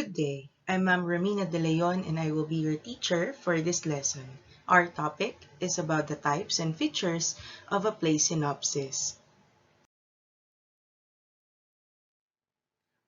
Good day. I'm Ma'am Romina De Leon and I will be your teacher for this lesson. Our topic is about the types and features of a play synopsis.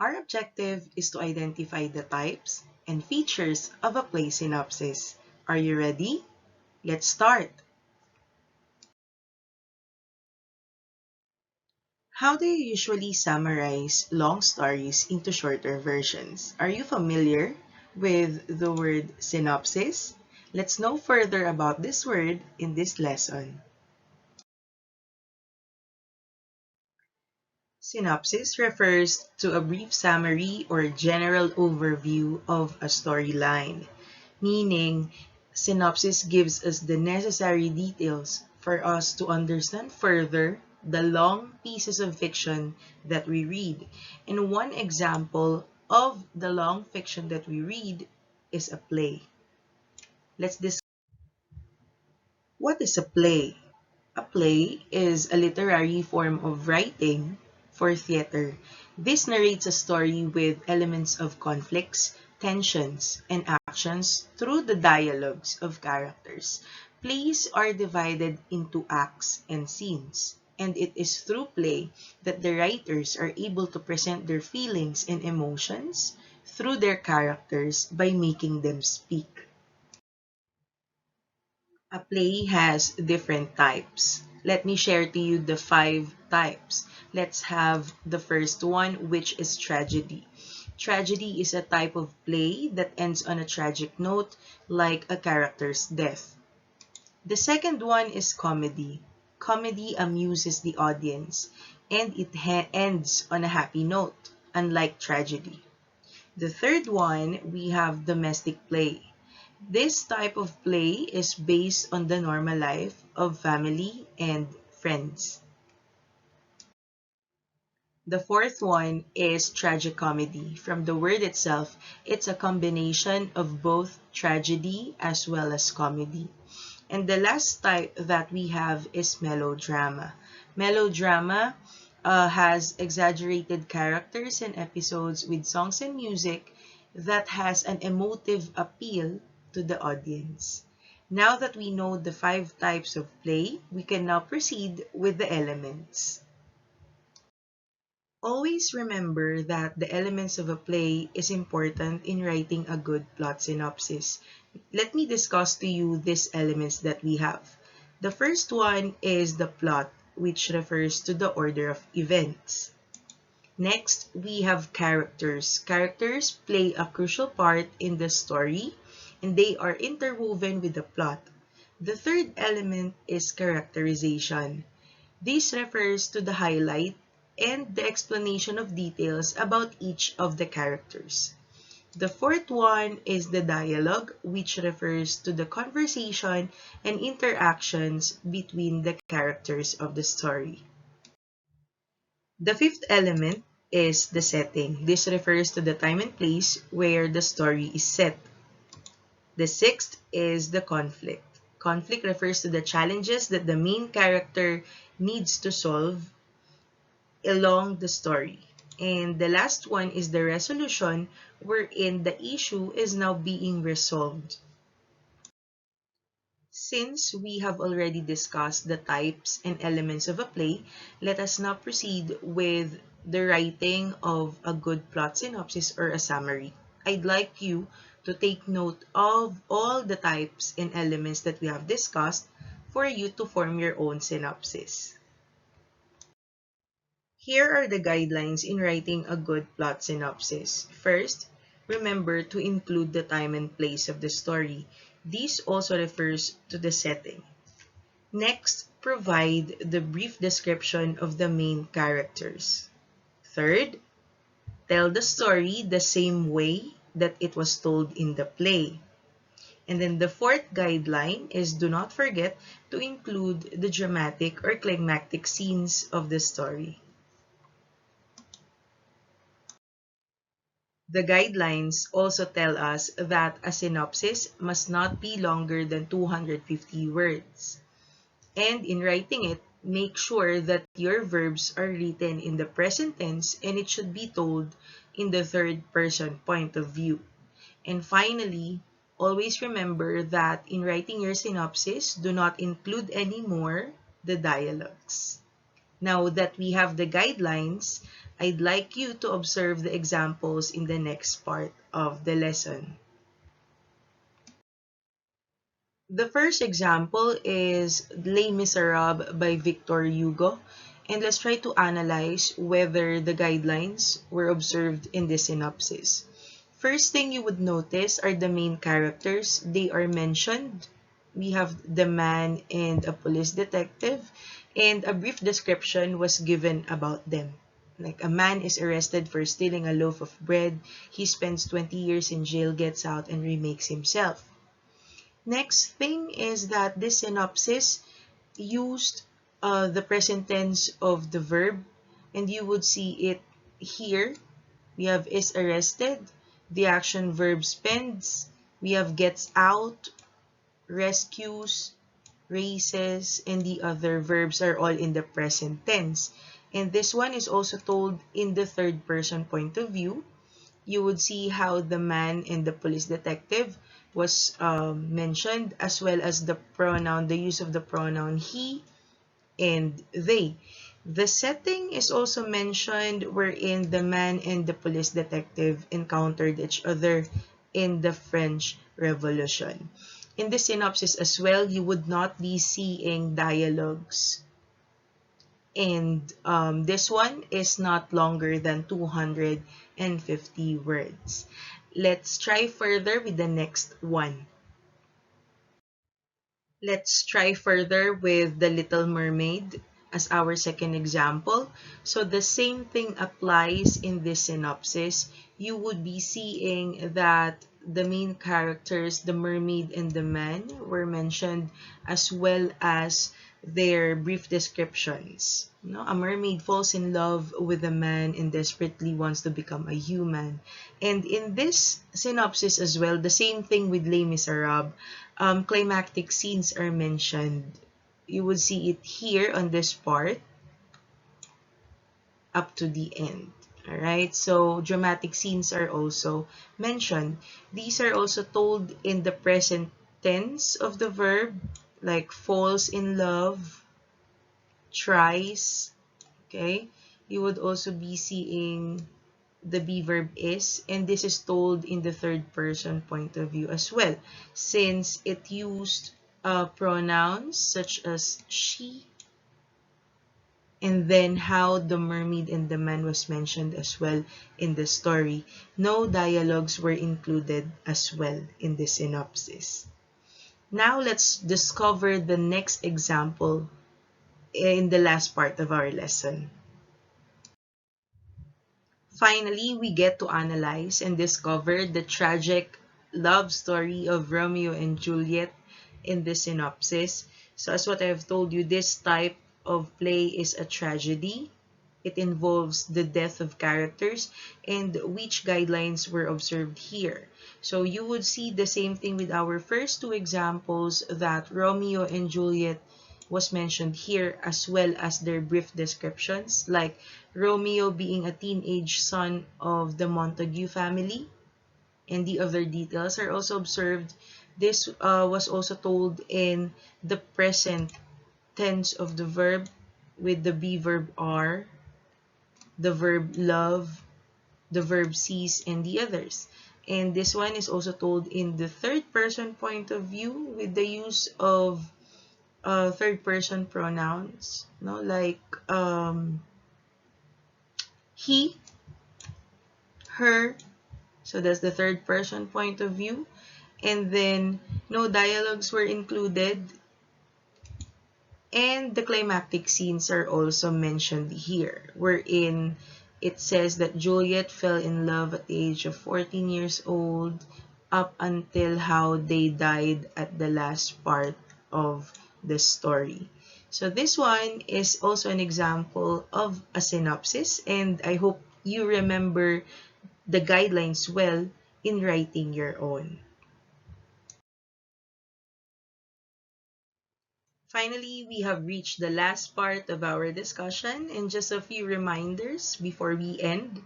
Our objective is to identify the types and features of a play synopsis. Are you ready? Let's start. How do you usually summarize long stories into shorter versions? Are you familiar with the word synopsis? Let's know further about this word in this lesson. Synopsis refers to a brief summary or general overview of a storyline, meaning synopsis gives us the necessary details for us to understand further the long pieces of fiction that we read. And one example of the long fiction that we read is a play. Let's discuss what is a play. A play is a literary form of writing for theater. This narrates a story with elements of conflicts, tensions, and actions through the dialogues of characters. Plays are divided into acts and scenes, and it is through play that the writers are able to present their feelings and emotions through their characters by making them speak. A play has different types. Let me share to you the 5 types. Let's have the first one, which is tragedy. Tragedy is a type of play that ends on a tragic note, like a character's death. The second one is comedy. Comedy amuses the audience, and it ends on a happy note, unlike tragedy. The third one, we have domestic play. This type of play is based on the normal life of family and friends. The fourth one is tragicomedy. From the word itself, it's a combination of both tragedy as well as comedy. And the last type that we have is melodrama. Melodrama has exaggerated characters and episodes with songs and music that has an emotive appeal to the audience. Now that we know the 5 types of play, we can now proceed with the elements. Always remember that the elements of a play is important in writing a good plot synopsis. Let me discuss to you these elements that we have. The first one is the plot, which refers to the order of events. Next, we have characters. Characters play a crucial part in the story, and they are interwoven with the plot. The third element is characterization. This refers to the highlight and the explanation of details about each of the characters. The fourth one is the dialogue, which refers to the conversation and interactions between the characters of the story. The fifth element is the setting. This refers to the time and place where the story is set. The sixth is the conflict. Conflict refers to the challenges that the main character needs to solve along the story. And the last one is the resolution, wherein the issue is now being resolved. Since we have already discussed the types and elements of a play, let us now proceed with the writing of a good plot synopsis or a summary. I'd like you to take note of all the types and elements that we have discussed for you to form your own synopsis. Here are the guidelines in writing a good plot synopsis. First, remember to include the time and place of the story. This also refers to the setting. Next, provide the brief description of the main characters. Third, tell the story the same way that it was told in the play. And then the fourth guideline is do not forget to include the dramatic or climactic scenes of the story. The guidelines also tell us that a synopsis must not be longer than 250 words. And in writing it, make sure that your verbs are written in the present tense and it should be told in the third person point of view. And finally, always remember that in writing your synopsis, do not include anymore the dialogues. Now that we have the guidelines, I'd like you to observe the examples in the next part of the lesson. The first example is Les Miserables by Victor Hugo, and let's try to analyze whether the guidelines were observed in the synopsis. First thing you would notice are the main characters. They are mentioned. We have the man and a police detective, and a brief description was given about them. Like, a man is arrested for stealing a loaf of bread. He spends 20 years in jail, gets out, and remakes himself. Next thing is that this synopsis used the present tense of the verb, and you would see it here. We have is arrested, the action verb spends, we have gets out, rescues, races, and the other verbs are all in the present tense. And this one is also told in the third person point of view. You would see how the man and the police detective was mentioned, as well as the use of the pronoun he and they. The setting is also mentioned, wherein the man and the police detective encountered each other in the French Revolution. In the synopsis as well, you would not be seeing dialogues, and this one is not longer than 250 words. Let's try further with the next one. Let's try further with the Little Mermaid as our second example. So the same thing applies in this synopsis. You would be seeing that the main characters, the mermaid and the man, were mentioned, as well as their brief descriptions. A mermaid falls in love with a man and desperately wants to become a human. And in this synopsis as well, the same thing with Les Miserables, climactic scenes are mentioned. You would see it here on this part up to the end. Alright, so dramatic scenes are also mentioned. These are also told in the present tense of the verb, like falls in love, tries. Okay, you would also be seeing the be verb is, and this is told in the third person point of view as well, since it used pronouns such as she, and then how the mermaid and the man was mentioned as well in the story. No dialogues were included as well in the synopsis. Now let's discover the next example in the last part of our lesson. Finally, we get to analyze and discover the tragic love story of Romeo and Juliet in the synopsis. So as what I have told you, this type of play is a tragedy. It involves the death of characters, and which guidelines were observed here. So you would see the same thing with our first two examples, that Romeo and Juliet was mentioned here, as well as their brief descriptions, like Romeo being a teenage son of the Montague family, and the other details are also observed. This was also told in the present tense of the verb, with the be verb are, the verb love, the verb sees, and the others. And this one is also told in the third person point of view, with the use of third person pronouns, like he, her. So that's the third person point of view. And then no dialogues were included, and the climactic scenes are also mentioned here, wherein it says that Juliet fell in love at the age of 14 years old, up until how they died at the last part of the story. So this one is also an example of a synopsis, and I hope you remember the guidelines well in writing your own. Finally, we have reached the last part of our discussion, and just a few reminders before we end.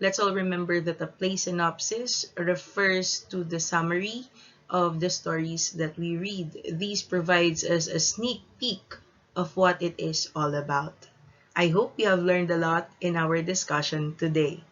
Let's all remember that a play synopsis refers to the summary of the stories that we read. These provides us a sneak peek of what it is all about. I hope you have learned a lot in our discussion today.